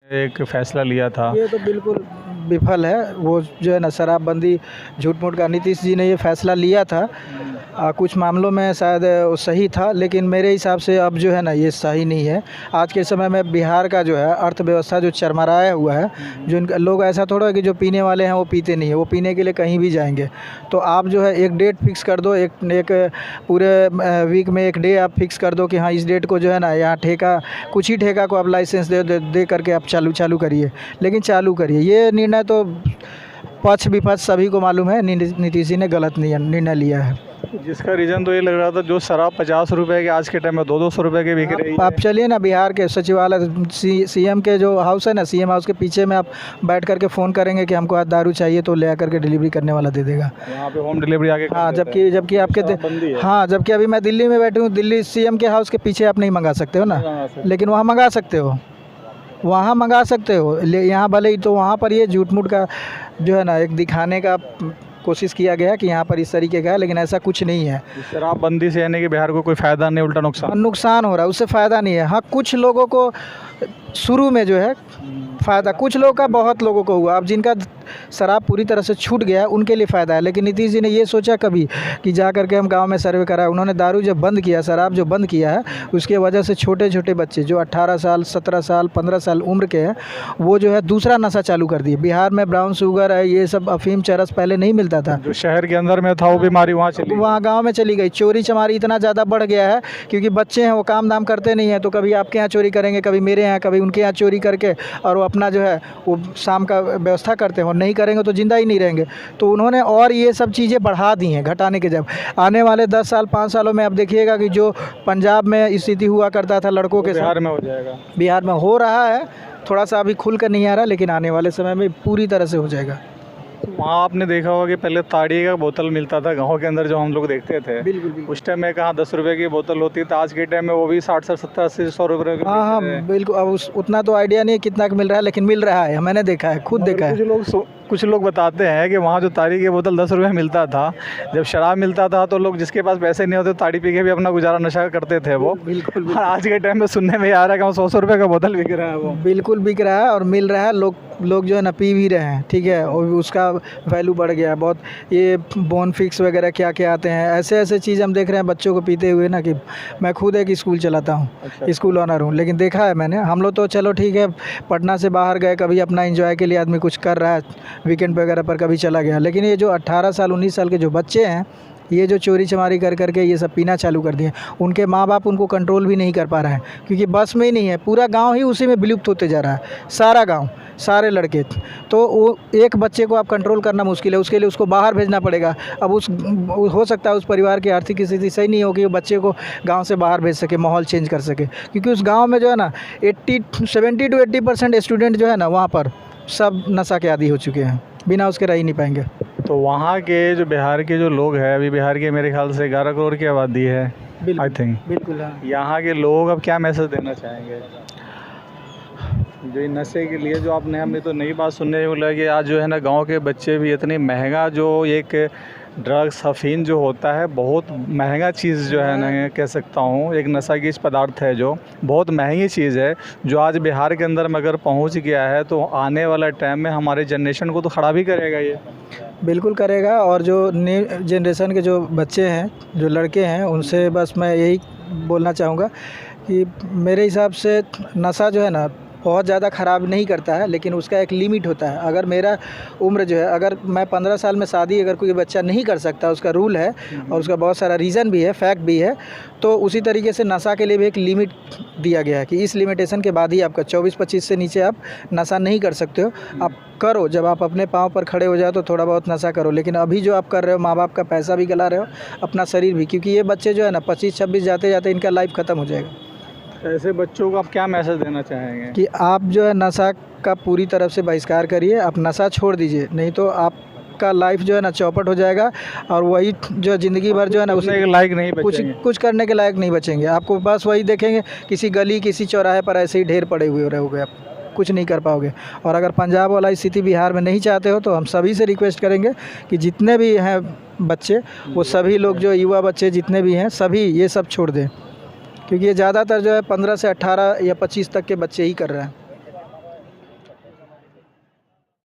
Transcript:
एक फैसला लिया था। ये तो बिल्कुल विफल है। वो जो है ना शराबबंदी झूठ मूठ का नीतीश जी ने ये फैसला लिया था। कुछ मामलों में शायद वो सही था, लेकिन मेरे हिसाब से अब जो है ना ये सही नहीं है। आज के समय में बिहार का जो है अर्थव्यवस्था जो चरमराया हुआ है, जो लोग ऐसा थोड़ा है कि जो पीने वाले हैं वो पीते नहीं है, वो पीने के लिए कहीं भी जाएंगे। तो आप जो है एक डेट फिक्स कर दो, एक पूरे वीक में एक डे आप फिक्स कर दो कि हाँ इस डेट को जो है ना यहाँ ठेका, कुछ ही ठेका को आप लाइसेंस दे करके आप चालू करिए, लेकिन चालू करिए। ये निर्णय तो पक्ष विपक्ष सभी को मालूम है, नीतीश जी ने गलत निर्णय लिया है। जिसका रीज़न तो ये लग रहा था, जो शराब 50 रुपए के आज के टाइम में 200 रुपए के बिक रही है। आप चलिए ना बिहार के सचिवालय सीएम के जो हाउस है ना, सीएम हाउस के पीछे में आप बैठ करके फ़ोन करेंगे कि हमको आज दारू चाहिए, तो ले आकर के डिलीवरी करने वाला दे देगा। वहाँ पे होम डिलीवरी आके हाँ, जबकि आपके हाँ, जबकि अभी मैं दिल्ली में बैठी हूँ, दिल्ली सीएम के हाउस के पीछे आप नहीं मंगा सकते हो ना, लेकिन वहाँ मंगा सकते हो, वहाँ मंगा सकते हो। यहाँ भले ही तो वहाँ पर ये झूठ मूठ का जो है ना एक दिखाने का कोशिश किया गया कि यहाँ पर इस तरीके का है, लेकिन ऐसा कुछ नहीं है। शराबबंदी से यानी कि बिहार को कोई फ़ायदा नहीं, उल्टा नुकसान हो रहा है, उससे फ़ायदा नहीं है। हाँ, कुछ लोगों को शुरू में जो है फ़ायदा, कुछ लोगों का, बहुत लोगों को हुआ। अब जिनका शराब पूरी तरह से छूट गया है उनके लिए फ़ायदा है, लेकिन नीतीश जी ने ये सोचा कभी कि जा करके हम गांव में सर्वे कराएं। उन्होंने दारू जब बंद किया, शराब जो बंद किया है, उसके वजह से छोटे छोटे बच्चे जो 18 साल 17 साल 15 साल उम्र के हैं, वो जो है दूसरा नशा चालू कर दिए। बिहार में ब्राउन शुगर है, ये सब अफीम चरस पहले नहीं मिलता था, जो शहर के अंदर में था वो बीमारी वहाँ गाँव में चली गई। चोरी चमारी इतना ज़्यादा बढ़ गया है क्योंकि बच्चे हैं वो काम दाम करते नहीं हैं, तो कभी आपके यहाँ चोरी करेंगे, कभी मेरे यहाँ, कभी उनके यहाँ चोरी करके और वो अपना जो है वो शाम का व्यवस्था करते हैं, और नहीं करेंगे तो जिंदा ही नहीं रहेंगे। तो उन्होंने और ये सब चीज़ें बढ़ा दी हैं घटाने के। जब आने वाले 10 साल 5 सालों में आप देखिएगा कि जो पंजाब में स्थिति हुआ करता था लड़कों के साथ, बिहार में हो जाएगा। बिहार में हो रहा है, थोड़ा सा अभी खुल कर नहीं आ रहा, लेकिन आने वाले समय में पूरी तरह से हो जाएगा। वहाँ आपने देखा होगा कि पहले ताड़ी का बोतल मिलता था गाँव के अंदर, जो हम लोग देखते थे। बिल्कुल। उस टाइम में कहाँ 10 रुपए की बोतल होती थी, आज के टाइम में वो भी 60 70 80 100 रुपये की। हाँ, बिल्कुल। अब उतना तो आइडिया नहीं कितना मिल रहा है, लेकिन मिल रहा है, मैंने देखा है, खुद देखा है। कुछ लोग बताते हैं कि वहाँ जो ताड़ी की बोतल 10 रुपये मिलता था, जब शराब मिलता था तो लोग जिसके पास पैसे नहीं होते ताड़ी पी के भी अपना गुजारा नशा करते थे वो। बिल्कुल। आज के टाइम में सुनने में आ रहा है कि 100 रुपये का बोतल बिक रहा है। वो बिल्कुल बिक रहा है और मिल रहा है, लोग जो है ना पी भी रहे हैं, ठीक है, और उसका वैल्यू बढ़ गया है बहुत। ये बोनफिक्स वगैरह क्या क्या आते हैं, ऐसे चीज़ हम देख रहे हैं बच्चों को पीते हुए ना, कि मैं खुद एक स्कूल चलाता हूँ। अच्छा। स्कूल ऑनर हूँ, लेकिन देखा है मैंने। हम लोग तो चलो ठीक है, पटना से बाहर गए, कभी अपना एंजॉय के लिए आदमी कुछ कर रहा है, वीकेंड वगैरह पर कभी चला गया, लेकिन ये जो 18 साल 19 साल के जो बच्चे हैं, ये जो चोरी चमारी कर करके ये सब पीना चालू कर दिए, उनके माँ बाप उनको कंट्रोल भी नहीं कर पा रहे हैं, क्योंकि बस में ही नहीं है, पूरा गांव ही उसी में विलुप्त होते जा रहा है, सारा गांव, सारे लड़के। तो वो एक बच्चे को आप कंट्रोल करना मुश्किल है, उसके लिए उसको बाहर भेजना पड़ेगा। अब हो सकता है उस परिवार की आर्थिक स्थिति सही नहीं हो कि वो बच्चे को गाँव से बाहर भेज सके, माहौल चेंज कर सके, क्योंकि उस गाँव में जो है ना 70 to 80% स्टूडेंट जो है ना वहाँ पर सब नशा के आदी हो चुके हैं, बिना उसके रह ही नहीं पाएंगे। तो वहाँ के जो बिहार के जो लोग हैं, अभी बिहार के मेरे ख्याल से 11 करोड़ की आबादी है, आई थिंक। बिल्कुल। हाँ। यहाँ के लोग अब क्या मैसेज देना चाहेंगे जो नशे के लिए, जो आपने हमें तो नई बात सुनने को लगी, आज जो है ना गांव के बच्चे भी इतनी महंगा, जो एक ड्रग्स अफीम जो होता है, बहुत महंगा चीज़ जो है ना, कह सकता हूँ एक नशागीज पदार्थ है, जो बहुत महंगी चीज़ है, जो आज बिहार के अंदर में अगर पहुँच गया है तो आने वाला टाइम में हमारे जनरेशन को तो खराब ही करेगा ये। बिल्कुल करेगा। और जो न्यू जनरेशन के जो बच्चे हैं, जो लड़के हैं, उनसे बस मैं यही बोलना चाहूँगा कि मेरे हिसाब से नशा जो है ना बहुत ज़्यादा ख़राब नहीं करता है, लेकिन उसका एक लिमिट होता है। अगर मेरा उम्र जो है, अगर मैं 15 साल में शादी अगर कोई बच्चा नहीं कर सकता, उसका रूल है और उसका बहुत सारा रीज़न भी है, फैक्ट भी है, तो उसी तरीके से नशा के लिए भी एक लिमिट दिया गया है कि इस लिमिटेशन के बाद ही आपका 24-25 से नीचे आप नशा नहीं कर सकते हो। आप करो, जब आप अपने पाँव पर खड़े हो जाओ तो थोड़ा बहुत नशा करो, लेकिन अभी जो आप कर रहे हो, माँ बाप का पैसा भी गला रहे हो, अपना शरीर भी, क्योंकि ये बच्चे जो है ना 25-26 जाते जाते इनका लाइफ ख़त्म हो जाएगा। ऐसे बच्चों को आप क्या मैसेज देना चाहेंगे? कि आप जो है नशा का पूरी तरफ से बहिष्कार करिए, आप नशा छोड़ दीजिए, नहीं तो आपका लाइफ जो है ना चौपट हो जाएगा, और वही जो ज़िंदगी भर जो है ना उसके लायक नहीं बचेंगे, कुछ करने के लायक नहीं बचेंगे। आपको बस वही देखेंगे, किसी गली किसी चौराहे पर ऐसे ही ढेर पड़े हुए रहोगे, आप कुछ नहीं कर पाओगे। और अगर पंजाब वाला स्थिति बिहार में नहीं चाहते हो, तो हम सभी से रिक्वेस्ट करेंगे कि जितने भी हैं बच्चे, वो सभी लोग, जो युवा बच्चे जितने भी हैं, सभी ये सब छोड़ दें, क्योंकि ये ज़्यादातर जो है 15 से 18 या 25 तक के बच्चे ही कर रहे हैं।